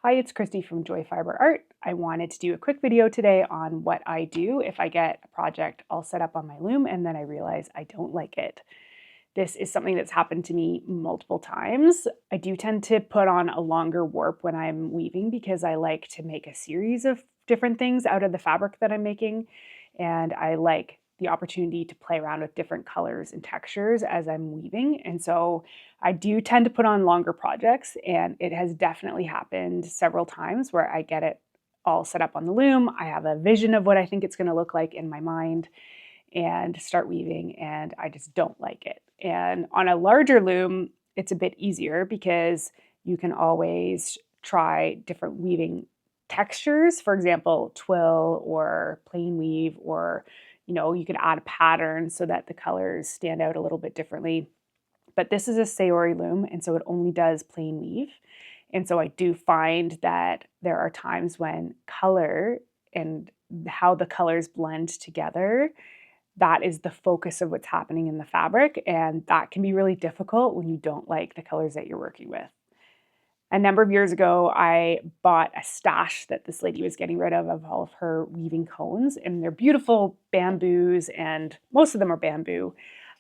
Hi, it's Christy from Joy Fiber Art. I wanted to do a quick video today on what I do if I get a project all set up on my loom and then I realize I don't like it. This is something that's happened to me multiple times. I do tend to put on a longer warp when I'm weaving because I like to make a series of different things out of the fabric that I'm making, and I like the opportunity to play around with different colors and textures as I'm weaving. And so I do tend to put on longer projects, and it has definitely happened several times where I get it all set up on the loom. I have a vision of what I think it's going to look like in my mind and start weaving, and I just don't like it. And on a larger loom, it's a bit easier because you can always try different weaving textures. For example, twill or plain weave, or you could add a pattern so that the colors stand out a little bit differently. But this is a Saori loom, and so it only does plain weave. And so I do find that there are times when color and how the colors blend together, that is the focus of what's happening in the fabric, and that can be really difficult when you don't like the colors that you're working with. A number of years ago, I bought a stash that this lady was getting rid of all of her weaving cones, and they're beautiful bamboos, and most of them are bamboo,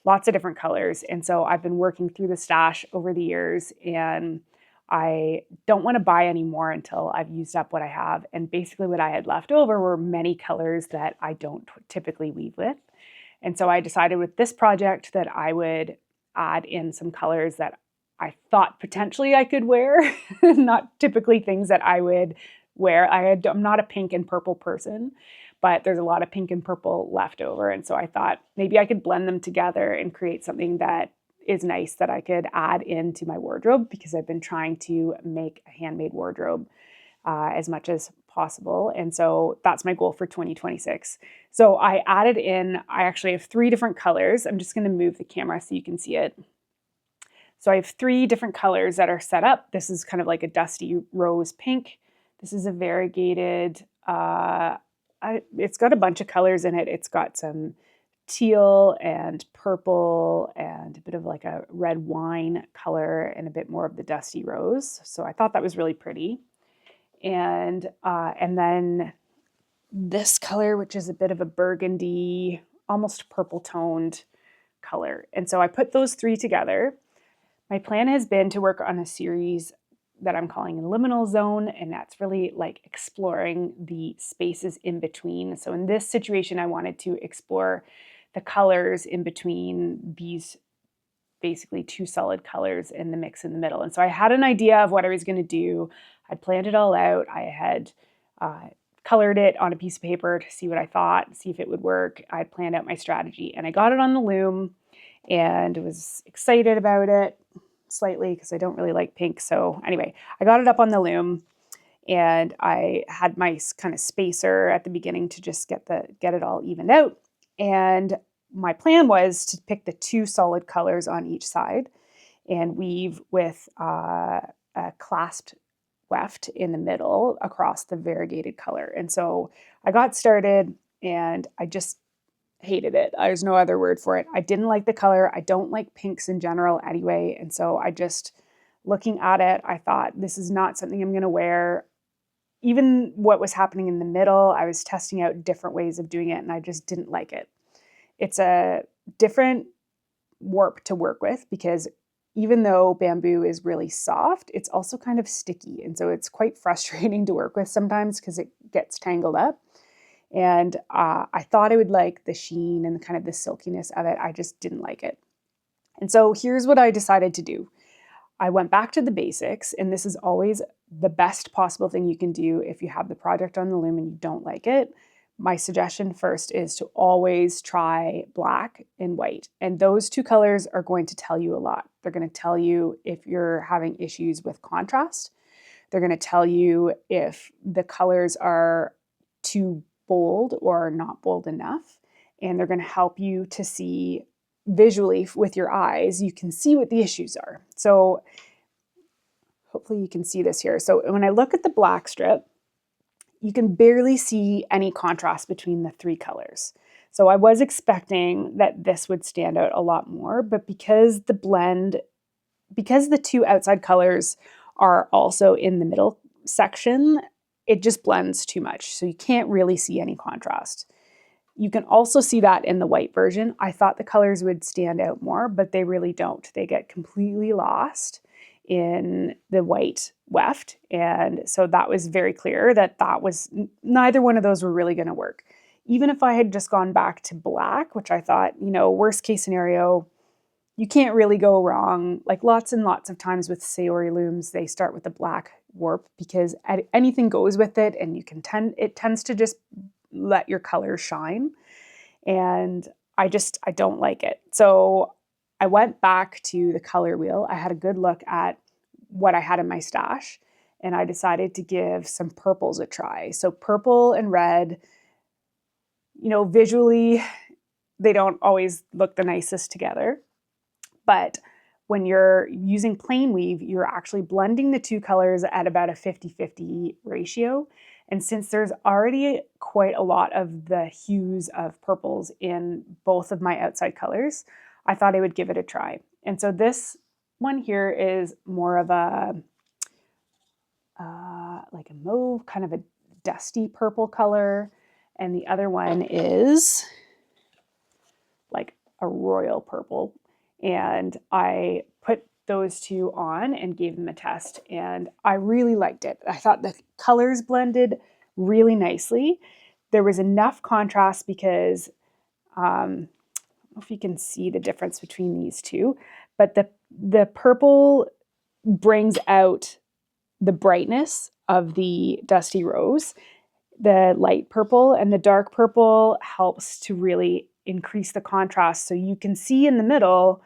lots of different colors. And so I've been working through the stash over the years, and I don't want to buy any more until I've used up what I have. And basically what I had left over were many colors that I don't typically weave with. And so I decided with this project that I would add in some colors that I thought potentially I could wear, not typically things that I would wear. I'm not a pink and purple person, but there's a lot of pink and purple left over. And so I thought maybe I could blend them together and create something that is nice that I could add into my wardrobe, because I've been trying to make a handmade wardrobe as much as possible. And so that's my goal for 2026. So I added in, I actually have 3 different colors. I'm just going to move the camera so you can see it. So I have 3 different colors that are set up. This is kind of like a dusty rose pink. This is a variegated, it's got a bunch of colors in it. It's got some teal and purple and a bit of like a red wine color and a bit more of the dusty rose. So I thought that was really pretty. And then this color, which is a bit of a burgundy, almost purple toned color. And so I put those 3 together. My plan has been to work on a series that I'm calling Liminal Zone, and that's really like exploring the spaces in between. So in this situation, I wanted to explore the colors in between these basically 2 solid colors in the mix in the middle. And so I had an idea of what I was going to do. I'd planned it all out. I had colored it on a piece of paper to see what I thought, see if it would work. I had planned out my strategy, and I got it on the loom and was excited about it slightly because I don't really like pink. So anyway, I got it up on the loom, and I had my kind of spacer at the beginning to just get it all evened out. And my plan was to pick the 2 solid colors on each side and weave with a clasped weft in the middle across the variegated color. And so I got started, and I just hated it. There's no other word for it. I didn't like the color. I don't like pinks in general anyway. And so I just, looking at it, I thought, this is not something I'm going to wear. Even what was happening in the middle, I was testing out different ways of doing it, and I just didn't like it. It's a different warp to work with because even though bamboo is really soft, it's also kind of sticky. And so it's quite frustrating to work with sometimes because it gets tangled up. And I thought I would like the sheen and kind of the silkiness of it. I just didn't like it. And so here's what I decided to do. I went back to the basics, and this is always the best possible thing you can do if you have the project on the loom and you don't like it. My suggestion first is to always try black and white. And those 2 colors are going to tell you a lot. They're going to tell you if you're having issues with contrast. They're going to tell you if the colors are too bold or not bold enough. And they're going to help you to see visually with your eyes. You can see what the issues are. So hopefully you can see this here. So when I look at the black strip, you can barely see any contrast between the 3 colors. So I was expecting that this would stand out a lot more, but because the 2 outside colors are also in the middle section, it just blends too much. So you can't really see any contrast. You can also see that in the white version. I thought the colors would stand out more, but they really don't. They get completely lost in the white weft. And so that was very clear that neither one of those were really going to work. Even if I had just gone back to black, which I thought, worst case scenario, you can't really go wrong. Like lots and lots of times with Saori looms, they start with a black warp because anything goes with it, and it tends to just let your colors shine. And I don't like it. So I went back to the color wheel. I had a good look at what I had in my stash, and I decided to give some purples a try. So purple and red, visually, they don't always look the nicest together. But when you're using plain weave, you're actually blending the two colors at about a 50-50 ratio. And since there's already quite a lot of the hues of purples in both of my outside colors, I thought I would give it a try. And so this one here is more of a like a mauve, kind of a dusty purple color. And the other one is like a royal purple. And I put those two on and gave them a test, and I really liked it. I thought the colors blended really nicely. There was enough contrast because I don't know if you can see the difference between these two, but the purple brings out the brightness of the dusty rose. The light purple and the dark purple helps to really increase the contrast. So you can see in the middle,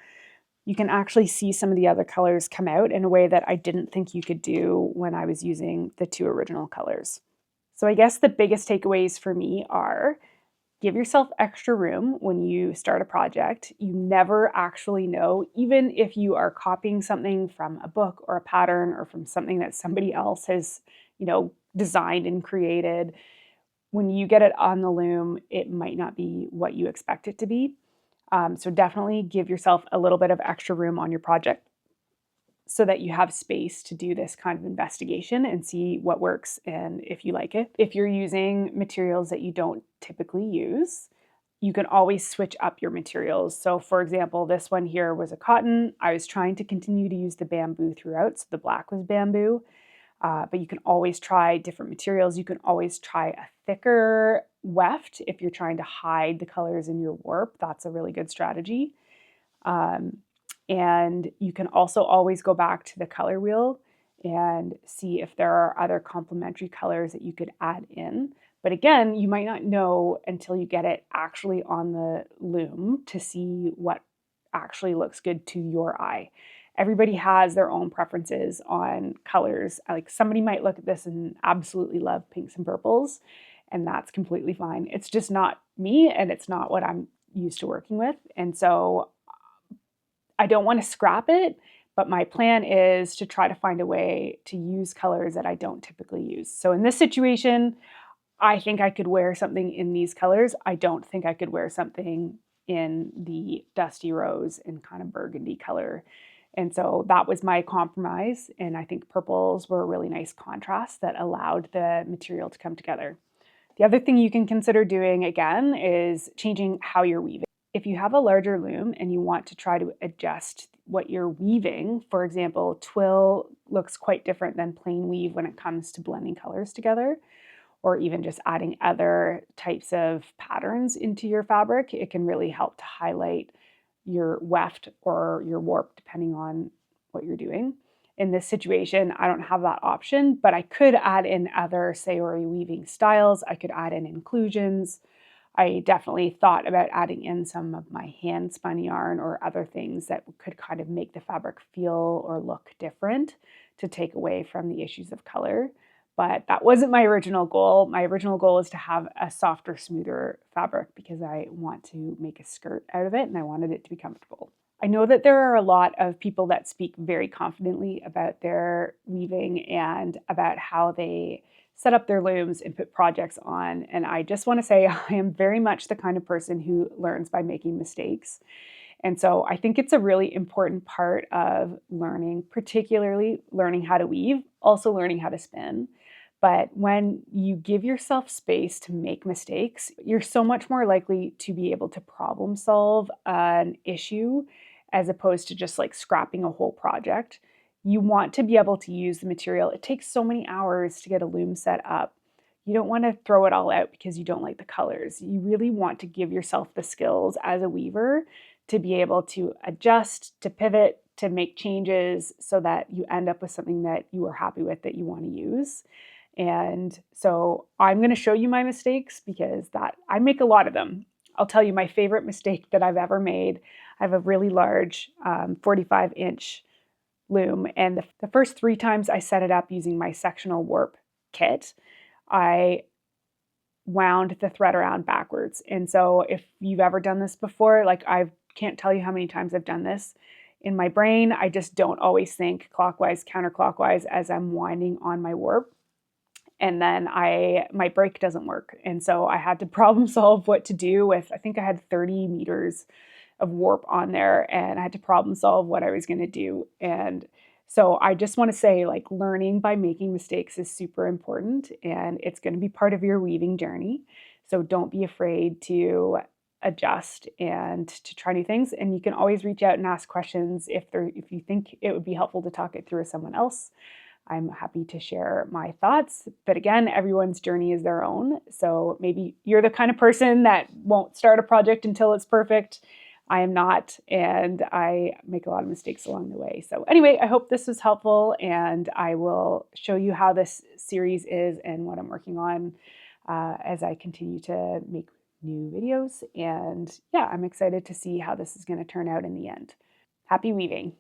you can actually see some of the other colors come out in a way that I didn't think you could do when I was using the two original colors. So I guess the biggest takeaways for me are: give yourself extra room when you start a project. You never actually know, even if you are copying something from a book or a pattern or from something that somebody else has, designed and created. When you get it on the loom, it might not be what you expect it to be. So definitely give yourself a little bit of extra room on your project so that you have space to do this kind of investigation and see what works and if you like it. If you're using materials that you don't typically use, you can always switch up your materials. So for example, this one here was a cotton. I was trying to continue to use the bamboo throughout, so the black was bamboo. But you can always try different materials. You can always try a thicker weft if you're trying to hide the colors in your warp. That's a really good strategy. And you can also always go back to the color wheel and see if there are other complementary colors that you could add in. But again, you might not know until you get it actually on the loom to see what actually looks good to your eye. Everybody has their own preferences on colors. Like somebody might look at this and absolutely love pinks and purples, and that's completely fine. It's just not me, and it's not what I'm used to working with. And so I don't want to scrap it, but my plan is to try to find a way to use colors that I don't typically use. So in this situation, I think I could wear something in these colors. I don't think I could wear something in the dusty rose and kind of burgundy color. And so that was my compromise. And I think purples were a really nice contrast that allowed the material to come together. The other thing you can consider doing again is changing how you're weaving. If you have a larger loom and you want to try to adjust what you're weaving, for example, twill looks quite different than plain weave when it comes to blending colors together, or even just adding other types of patterns into your fabric, it can really help to highlight your weft or your warp, depending on what you're doing. In this situation, I don't have that option, but I could add in other Saori weaving styles. I could add in inclusions. I definitely thought about adding in some of my hand spun yarn or other things that could kind of make the fabric feel or look different to take away from the issues of color. But that wasn't my original goal. My original goal is to have a softer, smoother fabric because I want to make a skirt out of it and I wanted it to be comfortable. I know that there are a lot of people that speak very confidently about their weaving and about how they set up their looms and put projects on. And I just want to say I am very much the kind of person who learns by making mistakes. And so I think it's a really important part of learning, particularly learning how to weave, also learning how to spin. But when you give yourself space to make mistakes, you're so much more likely to be able to problem solve an issue as opposed to just like scrapping a whole project. You want to be able to use the material. It takes so many hours to get a loom set up. You don't want to throw it all out because you don't like the colors. You really want to give yourself the skills as a weaver to be able to adjust, to pivot, to make changes so that you end up with something that you are happy with, that you want to use. And so I'm going to show you my mistakes because that I make a lot of them. I'll tell you my favorite mistake that I've ever made. I have a really large 45-inch loom, and the first 3 times I set it up using my sectional warp kit, I wound the thread around backwards. And so if you've ever done this before, like I can't tell you how many times I've done this. In my brain, I just don't always think clockwise, counterclockwise as I'm winding on my warp. And then my brake doesn't work. And so I had to problem solve what to do with, I think I had 30 meters of warp on there, and I had to problem solve what I was going to do. And so I just want to say, like, learning by making mistakes is super important, and it's going to be part of your weaving journey. So don't be afraid to adjust and to try new things. And you can always reach out and ask questions if you think it would be helpful to talk it through with someone else. I'm happy to share my thoughts. But again, everyone's journey is their own. So maybe you're the kind of person that won't start a project until it's perfect. I am not, and I make a lot of mistakes along the way. So anyway, I hope this was helpful, and I will show you how this series is and what I'm working on as I continue to make new videos. And yeah, I'm excited to see how this is going to turn out in the end. Happy weaving.